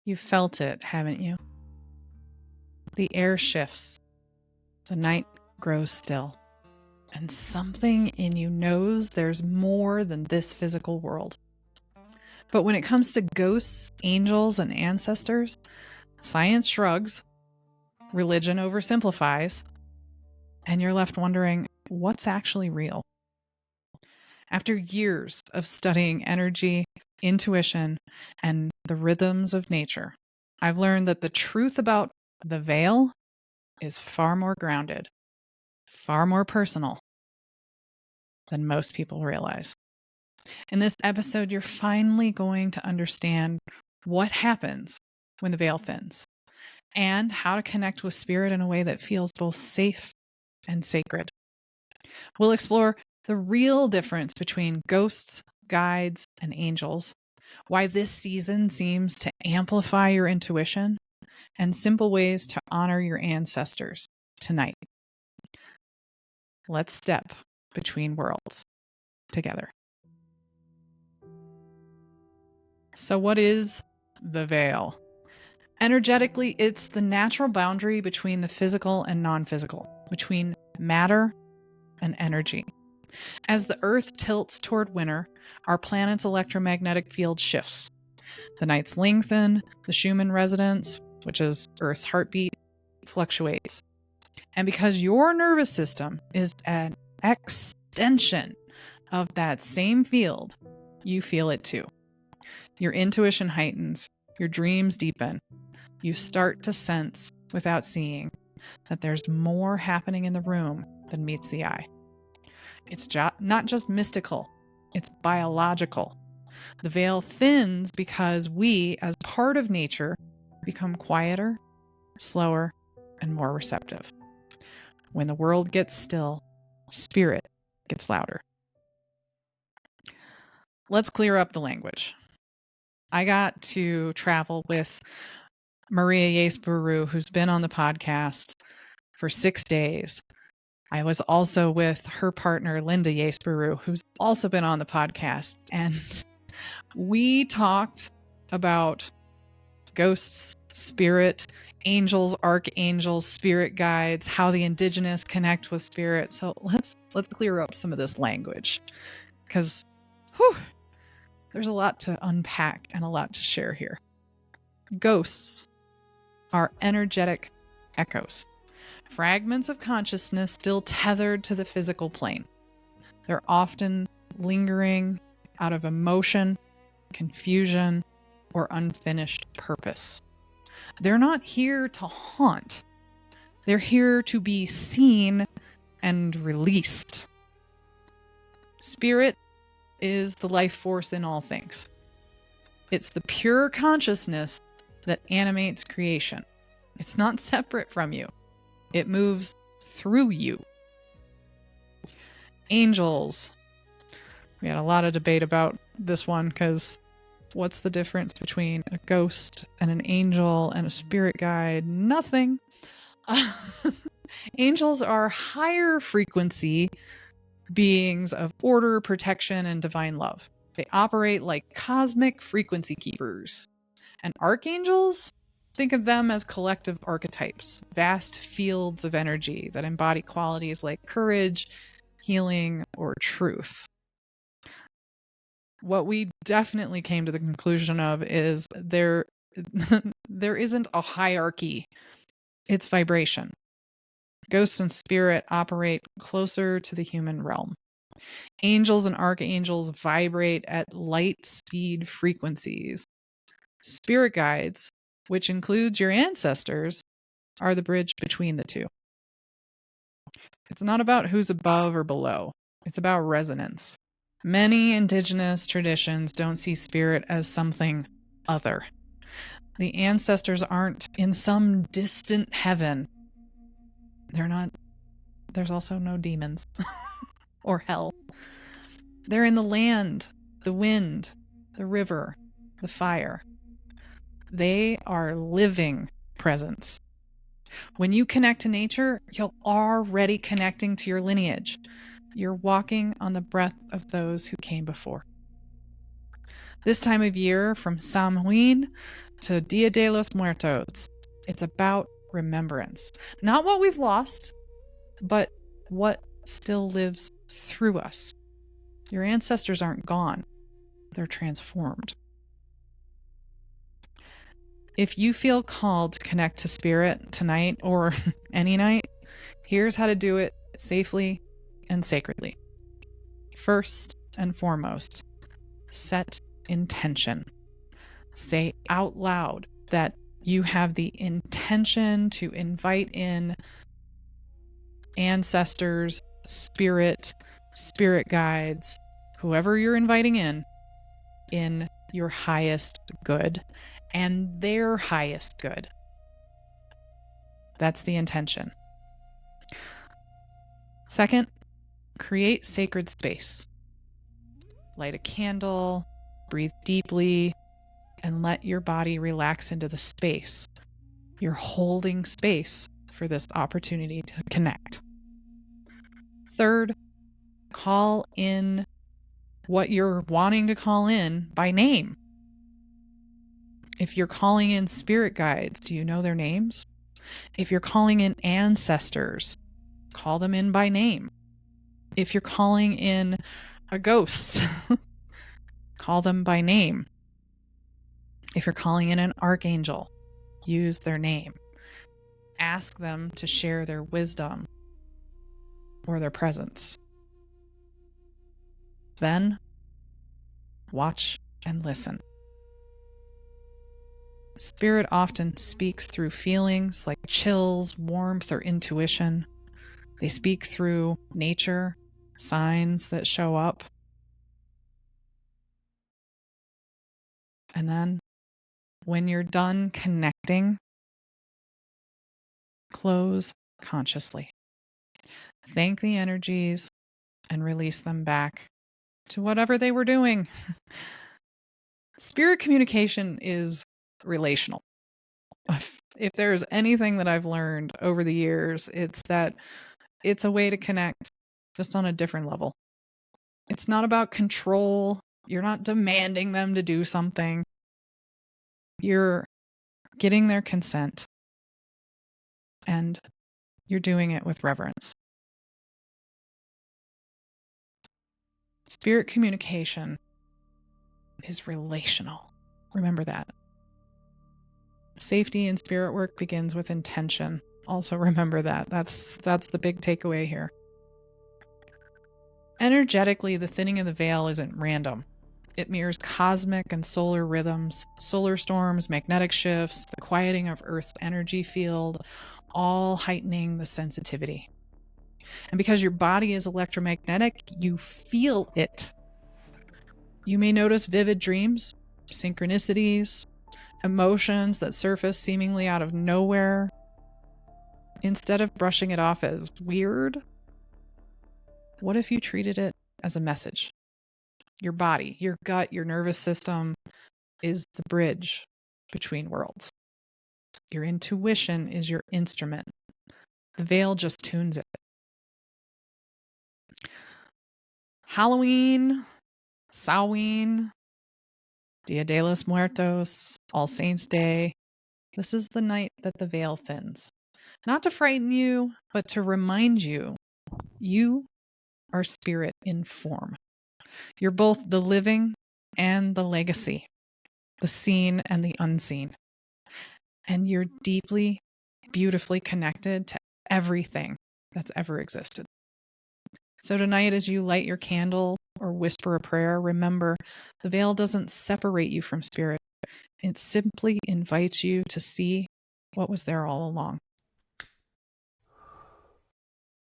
You've felt it, haven't you? The air shifts, the night grows still, and something in you knows there's more than this physical world. But when it comes to ghosts, angels, and ancestors, science shrugs, religion oversimplifies, and you're left wondering what's actually real. After years of studying energy, intuition, and the rhythms of nature, I've learned that the truth about the veil is far more grounded, far more personal than most people realize. In this episode, you're finally going to understand what happens when the veil thins and how to connect with spirit in a way that feels both safe and sacred. We'll explore the real difference between ghosts, guides, and angels, why this season seems to amplify your intuition, and simple ways to honor your ancestors tonight. Let's step between worlds together. So, what is the veil? Energetically, it's the natural boundary between the physical and non-physical, between matter and energy. As the Earth tilts toward winter, our planet's electromagnetic field shifts. The nights lengthen, the Schumann resonance, which is Earth's heartbeat, fluctuates. And because your nervous system is an extension of that same field, you feel it too. Your intuition heightens, your dreams deepen. You start to sense, without seeing, that there's more happening in the room than meets the eye. It's not just mystical, it's biological. The veil thins because we, as part of nature, become quieter, slower, and more receptive. When the world gets still, spirit gets louder. Let's clear up the language. I got to travel with Maria Yesburu, who's been on the podcast for 6 days. I was also with her partner, Linda Yesburu, who's also been on the podcast. And we talked about ghosts, spirit, angels, archangels, spirit guides, how the indigenous connect with spirit. So let's clear up some of this language, because there's a lot to unpack and a lot to share here. Ghosts are energetic echoes, fragments of consciousness still tethered to the physical plane. They're often lingering out of emotion, confusion, or unfinished purpose. They're not here to haunt. They're here to be seen and released. Spirit is the life force in all things. It's the pure consciousness that animates creation. It's not separate from you. It moves through you. Angels. We had a lot of debate about this one, because what's the difference between a ghost and an angel and a spirit guide? Nothing. Angels are higher frequency beings of order, protection, and divine love. They operate like cosmic frequency keepers. And archangels, think of them as collective archetypes, vast fields of energy that embody qualities like courage, healing, or truth. What we definitely came to the conclusion of is there isn't a hierarchy. It's vibration. Ghosts and spirit operate closer to the human realm. Angels and archangels vibrate at light speed frequencies. Spirit guides, which includes your ancestors, are the bridge between the two. It's not about who's above or below. It's about resonance. Many indigenous traditions don't see spirit as something other. The ancestors aren't in some distant heaven. They're not. There's also no demons or hell. They're in the land, the wind, the river, the fire. They are living presence. When you connect to nature, you're already connecting to your lineage. You're walking on the breath of those who came before. This time of year, from Samhain to Dia de los Muertos. It's about remembrance. Not what we've lost, but what still lives through us. Your ancestors aren't gone, they're transformed. If you feel called to connect to spirit tonight or any night, here's how to do it safely and sacredly. First and foremost, set intention. Say out loud that you have the intention to invite in ancestors, spirit guides, whoever you're inviting in your highest good and their highest good. That's the intention. Second, create sacred space. Light a candle, breathe deeply, and let your body relax into the space. You're holding space for this opportunity to connect. Third, call in what you're wanting to call in by name. If you're calling in spirit guides, do you know their names? If you're calling in ancestors, call them in by name. If you're calling in a ghost, call them by name. If you're calling in an archangel, use their name. Ask them to share their wisdom or their presence. Then, watch and listen. Spirit often speaks through feelings like chills, warmth, or intuition. They speak through nature, signs that show up. And then, when you're done connecting, close consciously. Thank the energies and release them back to whatever they were doing. Spirit communication is relational. If there's anything that I've learned over the years, it's that it's a way to connect just on a different level. It's not about control. You're not demanding them to do something. You're getting their consent and you're doing it with reverence. Spirit communication is relational. Remember that. Safety in spirit work begins with intention. Also remember that. That's the big takeaway here. Energetically, the thinning of the veil isn't random. It mirrors cosmic and solar rhythms, solar storms, magnetic shifts, the quieting of Earth's energy field, all heightening the sensitivity. And because your body is electromagnetic, you feel it. You may notice vivid dreams, synchronicities, emotions that surface seemingly out of nowhere. Instead of brushing it off as weird, what if you treated it as a message? Your body, your gut, your nervous system is the bridge between worlds. Your intuition is your instrument. The veil just tunes it. Halloween, Samhain, Dia de los Muertos, All Saints' Day. This is the night that the veil thins. Not to frighten you, but to remind you, you are spirit in form. You're both the living and the legacy, the seen and the unseen. And you're deeply, beautifully connected to everything that's ever existed. So tonight, as you light your candle or whisper a prayer, remember the veil doesn't separate you from spirit. It simply invites you to see what was there all along.